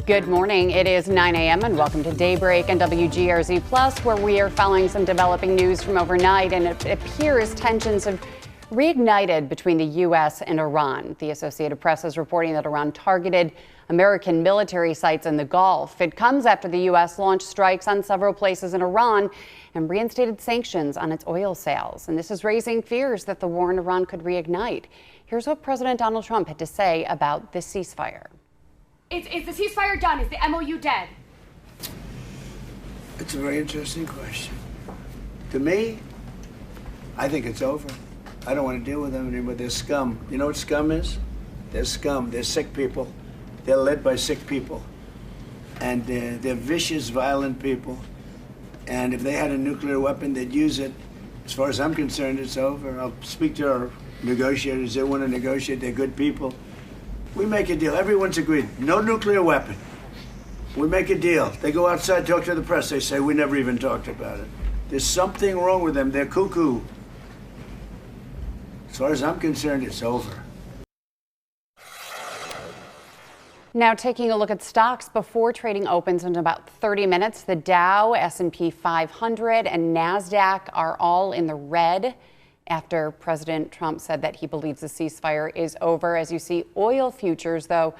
Good morning. It is 9 a.m. and welcome to Daybreak and WGRZ Plus, where we are following some developing news from overnight, and it appears tensions have reignited between the U.S. and Iran. The Associated Press is reporting that Iran targeted American military sites in the Gulf. It comes after the U.S. launched strikes on several places in Iran and reinstated sanctions on its oil sales. And this is raising fears that the war in Iran could reignite. Here's what President Donald Trump had to say about this ceasefire. Is the ceasefire done? Is the MOU dead? It's a very interesting question. To me, I think it's over. I don't want to deal with them anymore. They're scum. You know what scum is? They're scum. They're sick people. They're led by sick people. And they're vicious, violent people. And if they had a nuclear weapon, they'd use it. As far as I'm concerned, it's over. I'll speak to our negotiators. They want to negotiate. They're good people. We make a deal. Everyone's agreed. No nuclear weapon. We make a deal. They go outside, talk to the press. They say, we never even talked about it. There's something wrong with them. They're cuckoo. As far as I'm concerned, it's over. Now taking a look at stocks before trading opens in about 30 minutes. The Dow, S&P 500, and NASDAQ are all in the red after President Trump said that he believes the ceasefire is over. As you see, oil futures, though,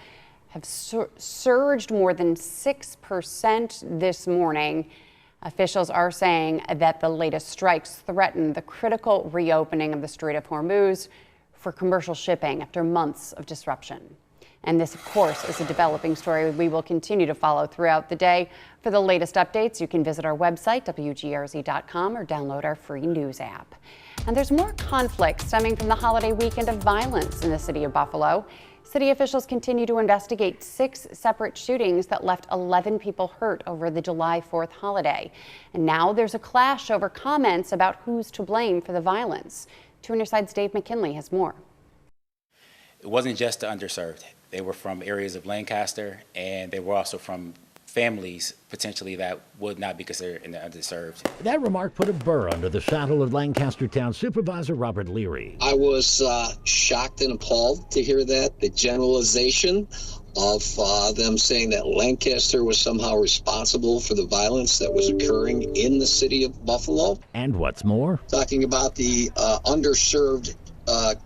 have surged more than 6% this morning. Officials are saying that the latest strikes threaten the critical reopening of the Strait of Hormuz for commercial shipping after months of disruption. And this, of course, is a developing story we will continue to follow throughout the day. For the latest updates, you can visit our website, WGRZ.com, or download our free news app. And there's more conflict stemming from the holiday weekend of violence in the city of Buffalo. City officials continue to investigate 6 separate shootings that left 11 people hurt over the July 4th holiday. And now there's a clash over comments about who's to blame for the violence. 2 on your side's Dave McKinley has more. It wasn't just the underserved. They were from areas of Lancaster, and they were also from families potentially that would not be considered in the underserved. That remark put a burr under the saddle of Lancaster Town Supervisor Robert Leary. I was shocked and appalled to hear that, the generalization of them saying that Lancaster was somehow responsible for the violence that was occurring in the city of Buffalo. And what's more, talking about the underserved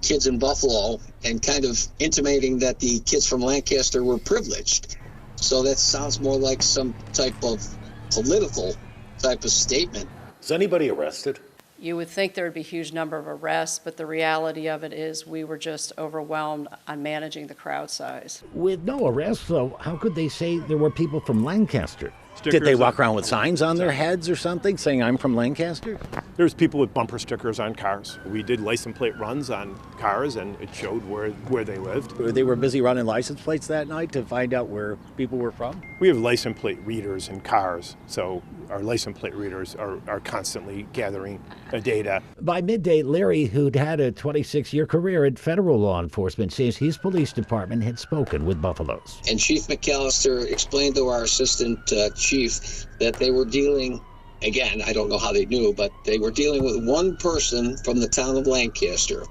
kids in Buffalo and kind of intimating that the kids from Lancaster were privileged. So that sounds more like some type of political type of statement. Is anybody arrested? You would think there would be a huge number of arrests, but the reality of it is we were just overwhelmed on managing the crowd size. With no arrests, though, how could they say there were people from Lancaster? Did they walk around with signs on their heads or something saying, I'm from Lancaster? There's people with bumper stickers on cars. We did license plate runs on cars, and it showed where they lived. They were busy running license plates that night to find out where people were from? We have license plate readers in cars, so our license plate readers are constantly gathering data. By midday, Larry, who'd had a 26-year career in federal law enforcement, says his police department had spoken with Buffalo's. And Chief McAllister explained to our assistant chief that they were dealing, again, I don't know how they knew, but they were dealing with one person from the town of Lancaster.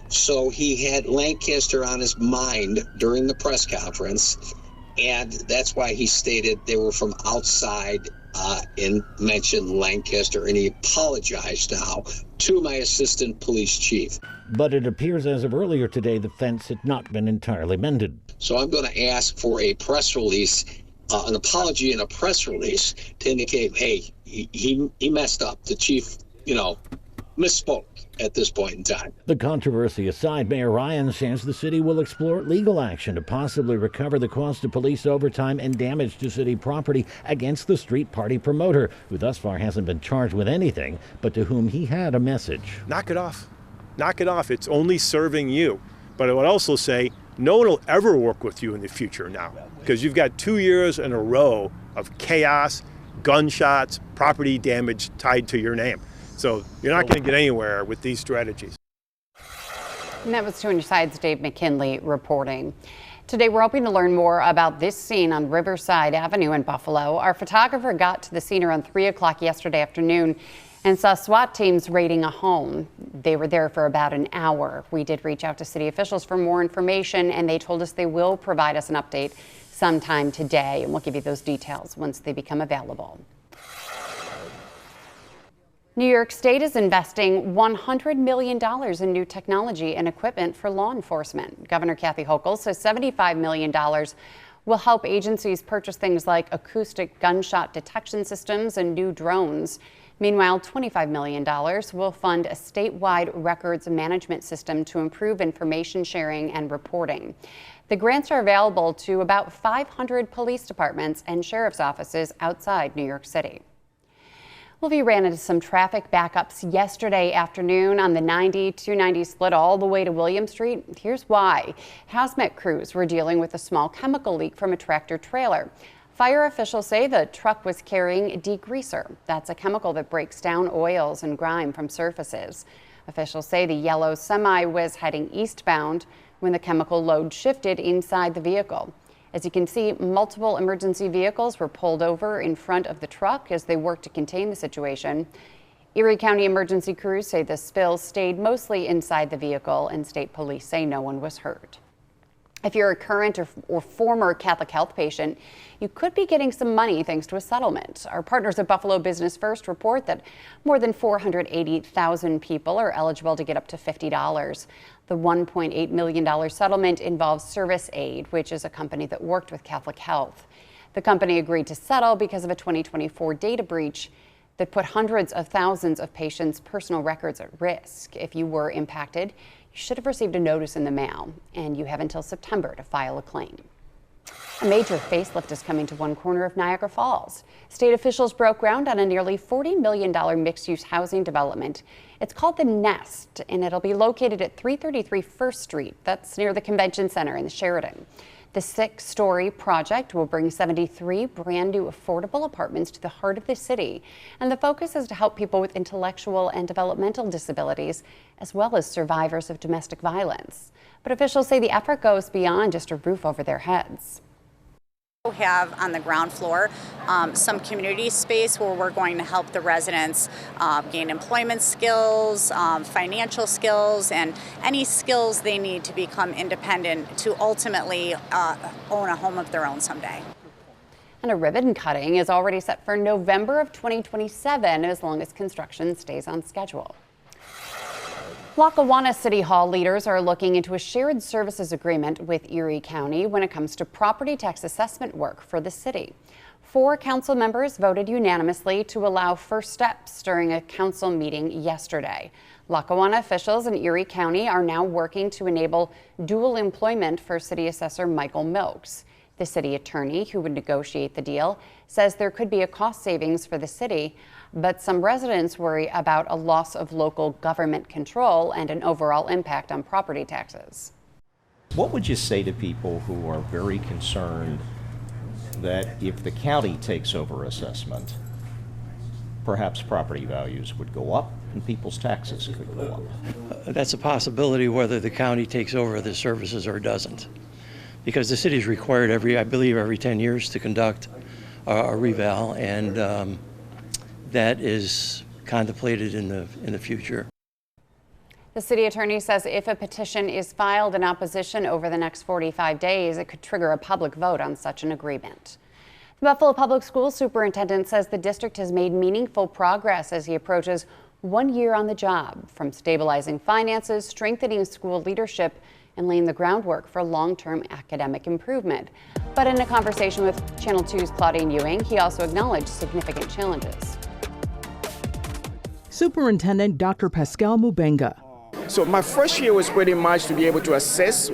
So he had Lancaster on his mind during the press conference, and that's why he stated they were from outside and mentioned Lancaster, and he apologized now to my assistant police chief. But it appears as of earlier today, the fence had not been entirely mended. So I'm going to ask for a press release, an apology and a press release to indicate, hey, he messed up. The chief, misspoke at this point in time. The controversy aside, Mayor Ryan says the city will explore legal action to possibly recover the cost of police overtime and damage to city property against the street party promoter, who thus far hasn't been charged with anything, but to whom he had a message. Knock it off. Knock it off. It's only serving you. But I would also say no one will ever work with you in the future now, because you've got 2 years in a row of chaos, gunshots, property damage tied to your name. So you're not going to get anywhere with these strategies. And that was 2 on your side's Dave McKinley reporting. Today, we're hoping to learn more about this scene on Riverside Avenue in Buffalo. Our photographer got to the scene around 3 o'clock yesterday afternoon and saw SWAT teams raiding a home. They were there for about an hour. We did reach out to city officials for more information, and they told us they will provide us an update sometime today, and we'll give you those details once they become available. New York State is investing $100 million in new technology and equipment for law enforcement. Governor Kathy Hochul says $75 million will help agencies purchase things like acoustic gunshot detection systems and new drones. Meanwhile, $25 million will fund a statewide records management system to improve information sharing and reporting. The grants are available to about 500 police departments and sheriff's offices outside New York City. Well, we ran into some traffic backups yesterday afternoon on the 90-290 split all the way to William Street. Here's why. Hazmat crews were dealing with a small chemical leak from a tractor trailer. Fire officials say the truck was carrying degreaser. That's a chemical that breaks down oils and grime from surfaces. Officials say the yellow semi was heading eastbound when the chemical load shifted inside the vehicle. As you can see, multiple emergency vehicles were pulled over in front of the truck as they worked to contain the situation. Erie County emergency crews say the spill stayed mostly inside the vehicle, and state police say no one was hurt. If you're a current or former Catholic Health patient, you could be getting some money thanks to a settlement. Our partners at Buffalo Business First report that more than 480,000 people are eligible to get up to $50. The $1.8 million settlement involves Service Aid, which is a company that worked with Catholic Health. The company agreed to settle because of a 2024 data breach that put hundreds of thousands of patients' personal records at risk. If you were impacted, you should have received a notice in the mail, and you have until September to file a claim. A major facelift is coming to one corner of Niagara Falls. State officials broke ground on a nearly $40 million mixed-use housing development. It's called The Nest, and it'll be located at 333 First Street. That's near the Convention Center in the Sheridan. The 6-story project will bring 73 brand new affordable apartments to the heart of the city. And the focus is to help people with intellectual and developmental disabilities, as well as survivors of domestic violence. But officials say the effort goes beyond just a roof over their heads. Have on the ground floor some community space where we're going to help the residents gain employment skills, financial skills, and any skills they need to become independent to ultimately own a home of their own someday. And a ribbon cutting is already set for November of 2027 as long as construction stays on schedule. Lackawanna City Hall leaders are looking into a shared services agreement with Erie County when it comes to property tax assessment work for the city. 4 council members voted unanimously to allow first steps during a council meeting yesterday. Lackawanna officials in Erie County are now working to enable dual employment for City Assessor Michael Milks. The city attorney who would negotiate the deal says there could be a cost savings for the city, but some residents worry about a loss of local government control and an overall impact on property taxes. What would you say to people who are very concerned that if the county takes over assessment, perhaps property values would go up and people's taxes could go up? That's a possibility whether the county takes over the services or doesn't. Because the city is required I believe every 10 years to conduct a reval, and that is contemplated in the future. The city attorney says if a petition is filed in opposition over the next 45 days, it could trigger a public vote on such an agreement. The Buffalo Public Schools superintendent says the district has made meaningful progress as he approaches 1 year on the job, from stabilizing finances, strengthening school leadership, and laying the groundwork for long-term academic improvement. But in a conversation with Channel 2's Claudine Ewing, he also acknowledged significant challenges. Superintendent Dr. Pascal Mubenga. So my first year was pretty much to be able to assess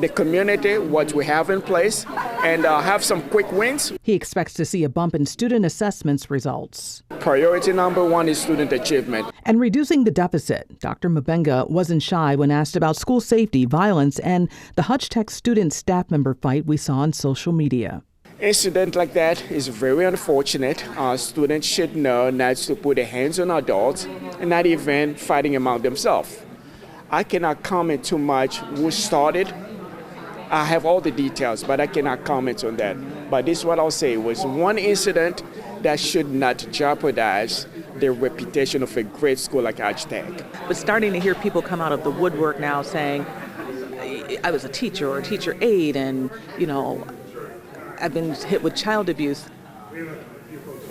the community, what we have in place, and have some quick wins. He expects to see a bump in student assessments results. Priority number 1 is student achievement. And reducing the deficit. Dr. Mubenga wasn't shy when asked about school safety, violence, and the Hutch Tech student staff member fight we saw on social media. Incident like that is very unfortunate. Students should know not to put their hands on adults and not even fighting among themselves. I cannot comment too much who started. I have all the details, but I cannot comment on that. But this is what I'll say. It was one incident that should not jeopardize the reputation of a great school like Hutch Tech. But starting to hear people come out of the woodwork now saying, I was a teacher or a teacher aide, and, I've been hit with child abuse.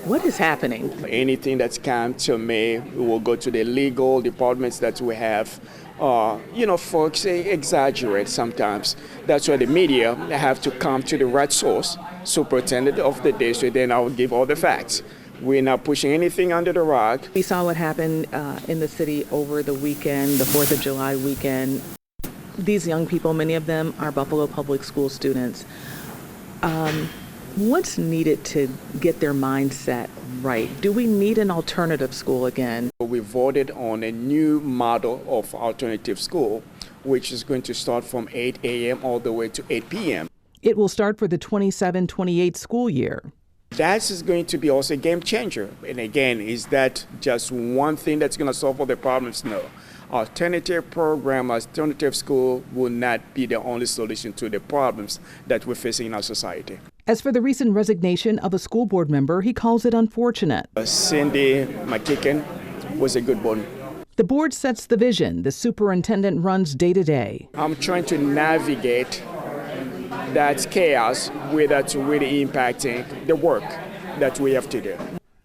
What is happening? Anything that's come to me, we will go to the legal departments that we have. Folks exaggerate sometimes. That's why the media have to come to the right source, superintendent of the district, then I will give all the facts. We're not pushing anything under the rug. We saw what happened in the city over the weekend, the 4th of July weekend. These young people, many of them are Buffalo Public School students. What's needed to get their mindset right? Do we need an alternative school again? We voted on a new model of alternative school, which is going to start from 8 a.m. all the way to 8 p.m. It will start for the 27-28 school year. That is going to be also a game changer. And again, is that just one thing that's going to solve all the problems? No. Alternative program, alternative school will not be the only solution to the problems that we're facing in our society. As for the recent resignation of a school board member, he calls it unfortunate. Cindy McKicken was a good one. The board sets the vision. The superintendent runs day to day. I'm trying to navigate that chaos without really impacting the work that we have to do.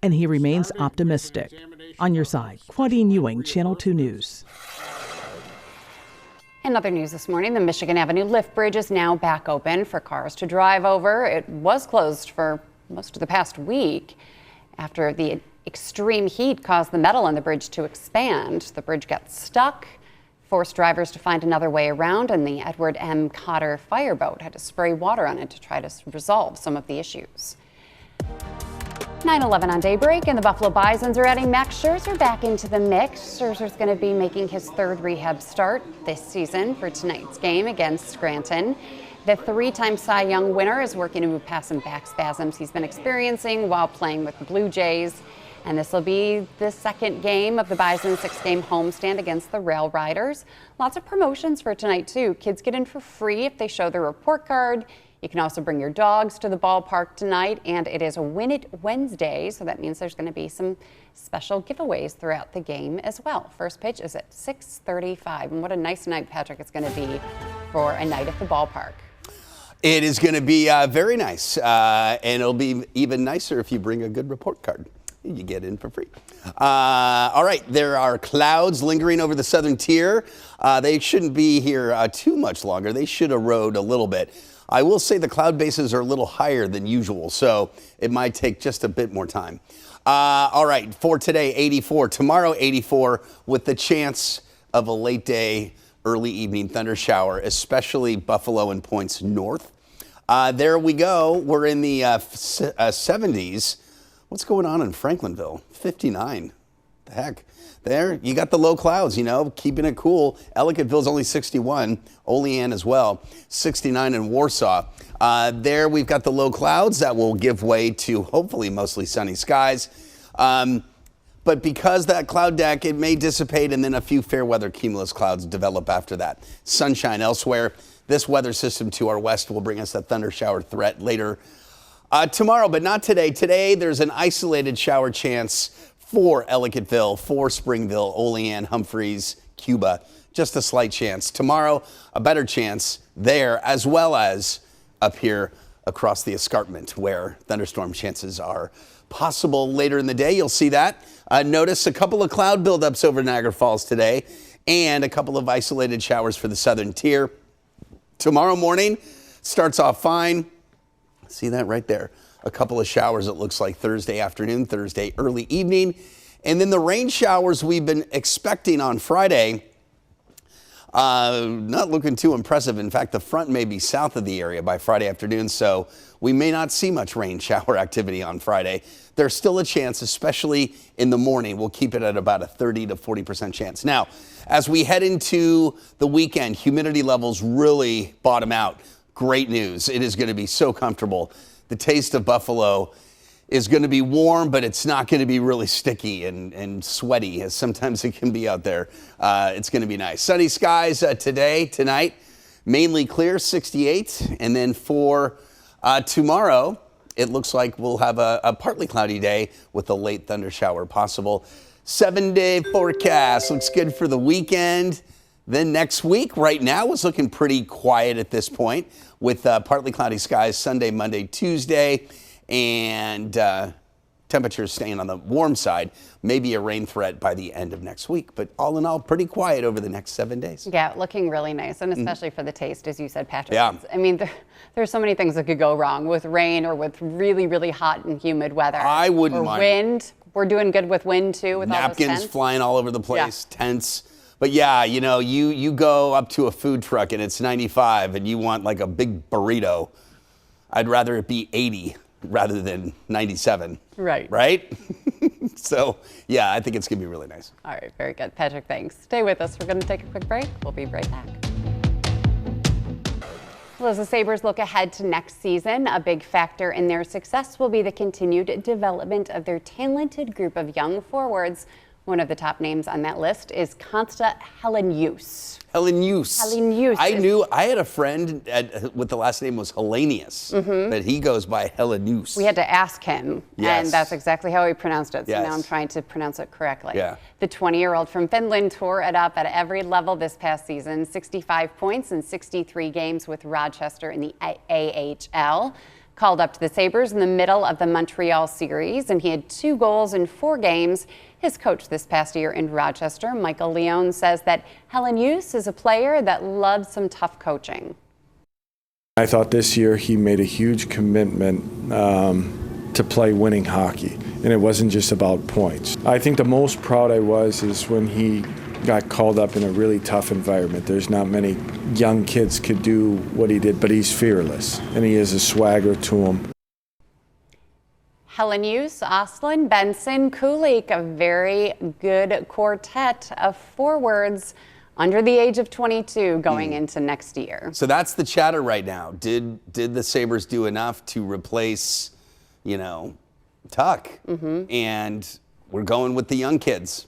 And he remains optimistic. On your side, Claudine Ewing, Channel 2 News. In other news this morning, the Michigan Avenue lift bridge is now back open for cars to drive over. It was closed for most of the past week after the extreme heat caused the metal on the bridge to expand. The bridge got stuck, forced drivers to find another way around, and the Edward M. Cotter fireboat had to spray water on it to try to resolve some of the issues. 9/11 on Daybreak, and the Buffalo Bisons are adding Max Scherzer back into the mix. Scherzer's going to be making his third rehab start this season for tonight's game against Scranton. The three-time Cy Young winner is working to move past some back spasms he's been experiencing while playing with the Blue Jays. And this will be the second game of the Bison's 6-game homestand against the Rail Riders. Lots of promotions for tonight, too. Kids get in for free if they show their report card. You can also bring your dogs to the ballpark tonight, and it is a Win It Wednesday, so that means there's going to be some special giveaways throughout the game as well. First pitch is at 6:35, and what a nice night, Patrick, it's going to be for a night at the ballpark. It is going to be very nice, and it'll be even nicer if you bring a good report card. You get in for free. All right, there are clouds lingering over the southern tier. They shouldn't be here too much longer. They should erode a little bit. I will say the cloud bases are a little higher than usual, so it might take just a bit more time. All right, for today, 84. Tomorrow, 84, with the chance of a late day, early evening thunder shower, especially Buffalo and points north. There we go. We're in the 70s. What's going on in Franklinville? 59. The heck? There, you got the low clouds, keeping it cool. Ellicottville's only 61. Olean as well, 69 in Warsaw. There we've got the low clouds that will give way to hopefully mostly sunny skies. But because that cloud deck, it may dissipate and then a few fair weather cumulus clouds develop after that. Sunshine elsewhere. This weather system to our west will bring us that thunder shower threat later tomorrow, but not today. Today, there's an isolated shower chance for Ellicottville, for Springville, Olean, Humphreys, Cuba. Just a slight chance. Tomorrow, a better chance there, as well as up here across the escarpment where thunderstorm chances are possible later in the day. You'll see that. Notice a couple of cloud buildups over Niagara Falls today and a couple of isolated showers for the southern tier. Tomorrow morning starts off fine. See that right there? A couple of showers, it looks like Thursday afternoon, Thursday early evening. And then the rain showers we've been expecting on Friday, not looking too impressive. In fact, the front may be south of the area by Friday afternoon, so we may not see much rain shower activity on Friday. There's still a chance, especially in the morning. We'll keep it at about a 30 to 40% chance. Now, as we head into the weekend, humidity levels really bottom out. Great news. It is going to be so comfortable. The taste of Buffalo is going to be warm, but it's not going to be really sticky and sweaty as sometimes it can be out there. It's going to be nice. Sunny skies today, tonight, mainly clear, 68. And then for tomorrow, it looks like we'll have a partly cloudy day with a late thunder shower possible. 7-day forecast looks good for the weekend. Then next week, right now, it's looking pretty quiet at this point with partly cloudy skies Sunday, Monday, Tuesday, and temperatures staying on the warm side. Maybe a rain threat by the end of next week. But all in all, pretty quiet over the next 7 days. Yeah, looking really nice, and especially for the taste, as you said, Patrick. Yeah. I mean, there's so many things that could go wrong with rain or with really, really hot and humid weather. I wouldn't or mind. Wind. We're doing good with wind, too, with all those Napkins tents. flying all over the place, tents. But yeah, you know, you go up to a food truck and it's 95 and you want like a big burrito. I'd rather it be 80 rather than 97. Right. Right? So, yeah, I think it's going to be really nice. All right, very good. Patrick, thanks. Stay with us. We're going to take a quick break. We'll be right back. Well, as the Sabres look ahead to next season, a big factor in their success will be the continued development of their talented group of young forwards. One of the top names on that list is Konsta Helenius. Helenius. I had a friend with the last name was Hellenius, but he goes by Helenius. We had to ask him, and that's exactly how he pronounced it. So Yes. now I'm trying to pronounce it correctly. Yeah. The 20-year-old from Finland tore it up at every level this past season. 65 points in 63 games with Rochester in the AHL. Called up to the Sabres in the middle of the Montreal series, and he had 2 goals in 4 games. His coach this past year in Rochester, Michael Leone, says that Helenius is a player that loves some tough coaching. I thought this year he made a huge commitment to play winning hockey, and it wasn't just about points. I think the most proud I was is when he got called up in a really tough environment. There's not many young kids could do what he did, but he's fearless, and he has a swagger to him. Helenius, Oslin, Benson, Kulik, a very good quartet of forwards under the age of 22 going into next year. So that's the chatter right now. Did the Sabres do enough to replace, you know, Tuck? And we're going with the young kids.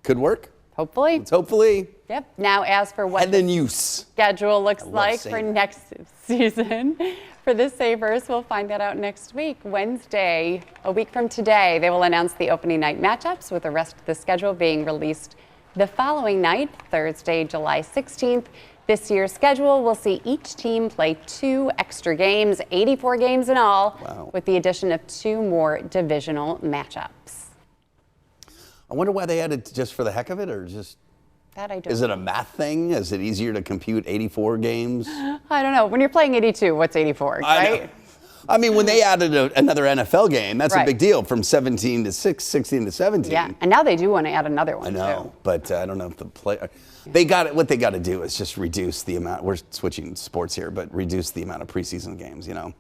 Could work. Hopefully. Hopefully. Yep. Now, as for what the schedule looks like for next season for the Sabres, we'll find that out next week. Wednesday, a week from today, they will announce the opening night matchups, with the rest of the schedule being released the following night, Thursday, July 16th. This year's schedule will see each team play 2 extra games, 84 games in all, with the addition of 2 more divisional matchups. I wonder why they added just for the heck of it, or just, that I don't is it a math thing? Is it easier to compute 84 games? I don't know. When you're playing 82, what's 84, right? I mean, when they added another NFL game, that's a Right. big deal, from 17 to 16 to 17. Yeah, and now they do want to add another one, I know, but I don't know if the player, what they got to do is just reduce the amount, we're switching sports here, but reduce the amount of preseason games, you know?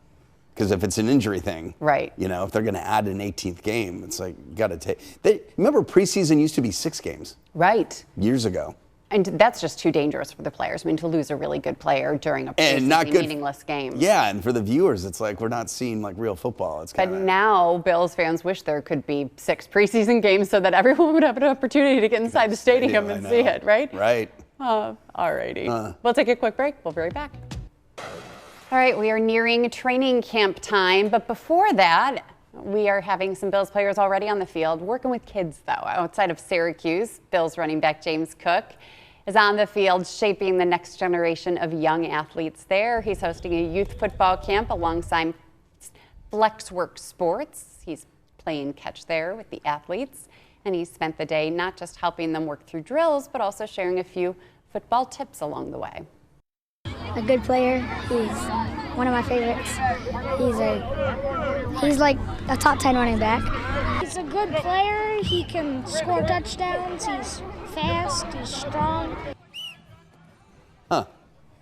Because if it's an injury thing, right? You know, if they're going to add an 18th game, it's like, you got to take, remember preseason used to be 6 games? Right. Years ago. And that's just too dangerous for the players. I mean, to lose a really good player during a meaningless game. Yeah, and for the viewers, it's like we're not seeing like real football. It's But now Bills fans wish there could be 6 preseason games so that everyone would have an opportunity to get inside the stadium and see it, right? Right. All righty. We'll take a quick break. We'll be right back. All right, we are nearing training camp time, but before that, we are having some Bills players already on the field, working with kids, though. Outside of Syracuse, Bills running back James Cook is on the field shaping the next generation of young athletes there. He's hosting a youth football camp alongside Flexwork Sports. He's playing catch there with the athletes, and he spent the day not just helping them work through drills, but also sharing a few football tips along the way. A good player. He's one of my favorites. He's like a top 10 running back. He's a good player. He can score touchdowns. He's fast. He's strong.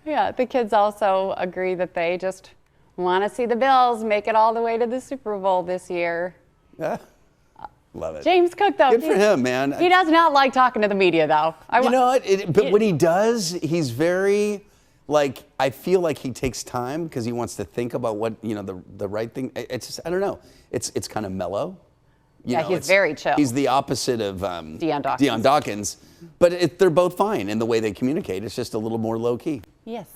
Yeah, the kids also agree that they just want to see the Bills make it all the way to the Super Bowl this year. Yeah. Love it. James Cook, though. Good for him, man. He does not like talking to the media, though. You know what? But when he does, he's very, like, I feel like he takes time because he wants to think about what, you know, the right thing. It's just, I don't know. It's kind of mellow. You know, he's very chill. He's the opposite of Deion Dawkins. But they're both fine in the way they communicate. It's just a little more low key. Yes.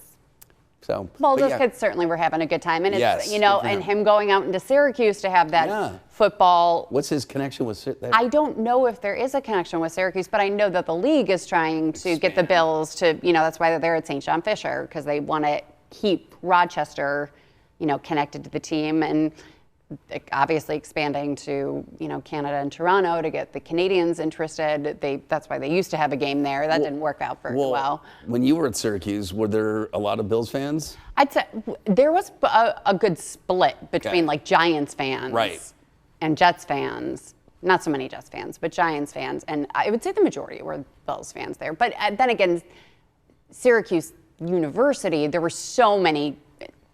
So, well, but those yeah. kids certainly were having a good time, and it's Yes, you know, good for and him. him going out into Syracuse to have that Yeah. football. What's his connection with that? I don't know if there is a connection with Syracuse, but I know that the league is trying to get the Bills to, you know, that's why they're there at St. John Fisher, because they want to keep Rochester, you know, connected to the team, and obviously expanding to, you know, Canada and Toronto to get the Canadians interested. That's why they used to have a game there. That didn't work out very well. When you were at Syracuse, were there a lot of Bills fans? I'd say there was a good split between like Giants fans and Jets fans. Not so many Jets fans, but Giants fans. And I would say the majority were Bills fans there. But then again, Syracuse University, there were so many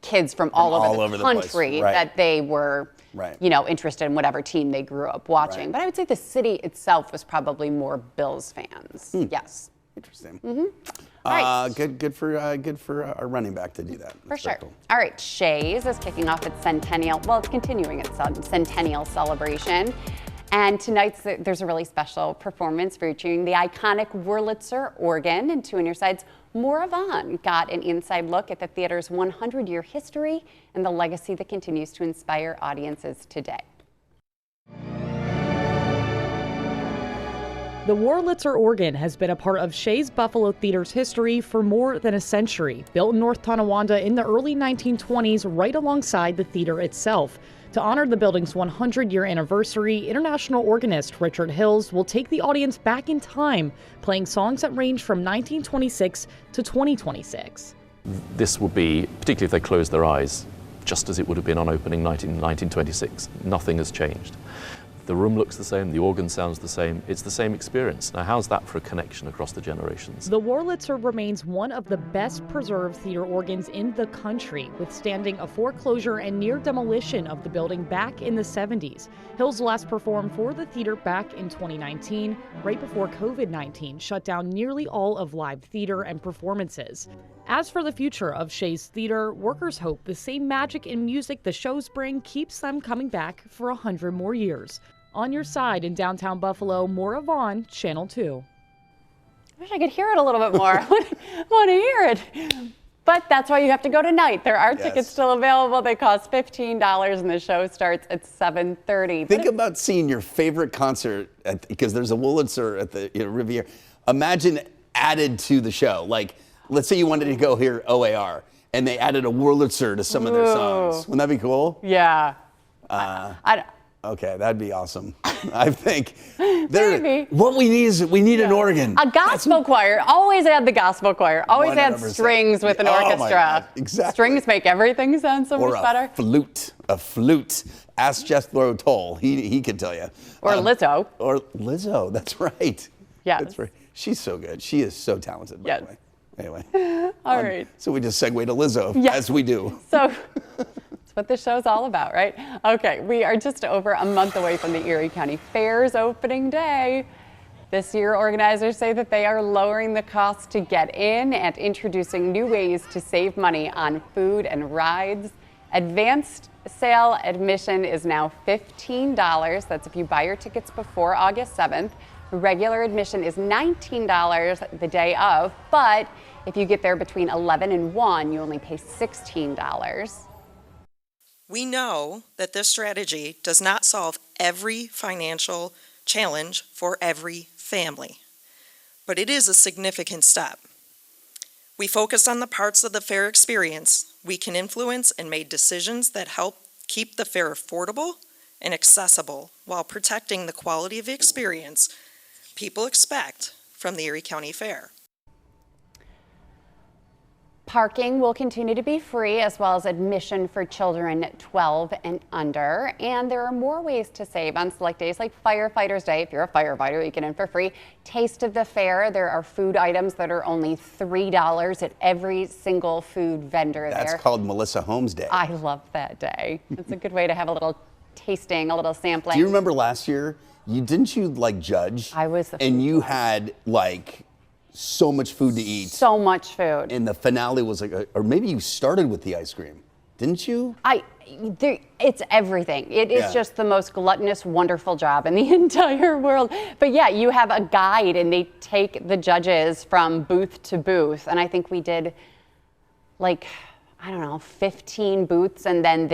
kids from all over the country that they were, you know, interested in whatever team they grew up watching. But I would say the city itself was probably more Bills fans. Yes. Interesting. Right. Good for our running back to do that. For sure. All right, Shays is kicking off its centennial. Well, it's continuing its centennial celebration. And tonight there's a really special performance featuring the iconic Wurlitzer organ. And Two on Your Side's Maura Vaughn got an inside look at the theater's 100-year history and the legacy that continues to inspire audiences today. The Wurlitzer organ has been a part of Shays Buffalo Theater's history for more than a century. Built in North Tonawanda in the early 1920s, right alongside the theater itself. To honor the building's 100-year anniversary, international organist Richard Hills will take the audience back in time, playing songs that range from 1926 to 2026. This will be, particularly if they close their eyes, just as it would have been on opening night in 1926. Nothing has changed. The room looks the same, the organ sounds the same, it's the same experience. Now, how's that for a connection across the generations? The Wurlitzer remains one of the best preserved theater organs in the country, withstanding a foreclosure and near demolition of the building back in the 70s. Hills last performed for the theater back in 2019, right before COVID-19 shut down nearly all of live theater and performances. As for the future of Shays Theater, workers hope the same magic and music the shows bring keeps them coming back for 100 more years. On Your Side in downtown Buffalo, Maura Vaughn, Channel 2. I wish I could hear it a little bit more. I want to hear it. But that's why you have to go tonight. There are tickets still available. They cost $15 and the show starts at 7:30. Think about seeing your favorite concert, because there's a Wurlitzer at the Riviera. Imagine added to the show. Like, let's say you wanted to go hear OAR and they added a Wurlitzer to some of their songs. Wouldn't that be cool? Yeah. Okay, that'd be awesome. I think. Maybe. What we need is an organ. A gospel choir. Always add the gospel choir. Always add 100%. strings with an Oh my orchestra. God, exactly. Strings make everything sound so much better. A flute. Ask Jethro Tull. He can tell you. Or Lizzo. Or Lizzo. That's right. Yeah. That's right. She's so good. She is so talented, by the way. Anyway. All right. So we just segue to Lizzo, as we do. So that's what this show's all about, right? Okay, we are just over a month away from the Erie County Fair's opening day. This year, organizers say that they are lowering the cost to get in and introducing new ways to save money on food and rides. Advanced sale admission is now $15. That's if you buy your tickets before August 7th. Regular admission is $19 the day of, but if you get there between 11 and 1, you only pay $16. We know that this strategy does not solve every financial challenge for every family, but it is a significant step. We focused on the parts of the fair experience we can influence and made decisions that help keep the fair affordable and accessible while protecting the quality of experience people expect from the Erie County Fair. Parking will continue to be free, as well as admission for children 12 and under. And there are more ways to save on select days like Firefighter's Day. If you're a firefighter, you get in for free. Taste of the Fair, there are food items that are only $3 at every single food vendor there. That's called Melissa Holmes Day. I love that day. It's a good way to have a little tasting, a little sampling. Do you remember last year? Didn't you like judge? I was the and you had like so much food to eat. So much food. And the finale was like, or maybe you started with the ice cream, didn't you? It's everything. It is just the most gluttonous, wonderful job in the entire world. But yeah, you have a guide and they take the judges from booth to booth. And I think we did like I don't know, 15 booths, and then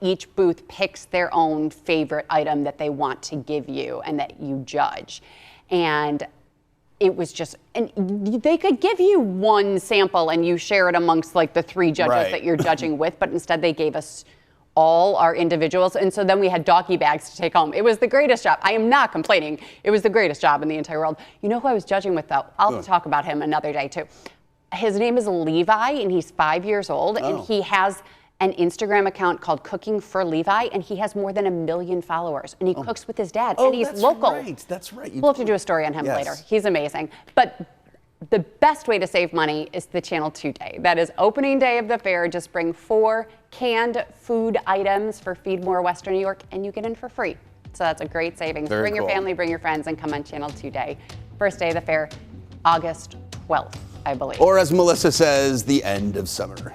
each booth picks their own favorite item that they want to give you and that you judge. And it was just, and they could give you one sample and you share it amongst like the 3 judges that you're judging with, but instead they gave us all our individuals. And so then we had doggy bags to take home. It was the greatest job. I am not complaining. It was the greatest job in the entire world. You know who I was judging with though? I'll talk about him another day too. His name is Levi and he's 5 years old and he has an Instagram account called Cooking for Levi, and he has more than 1 million followers, and he cooks with his dad, and he's local. That's right. We'll have to do a story on him later. He's amazing. But the best way to save money is the Channel 2 Day. That is opening day of the fair. Just bring 4 canned food items for Feed More Western New York, and you get in for free. So that's a great savings. Bring your family, bring your friends, and come on Channel 2 Day. First day of the fair, August 12th, I believe. Or as Melissa says, the end of summer.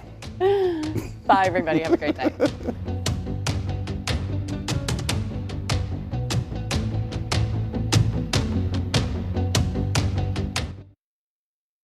Bye, everybody. Have a great day.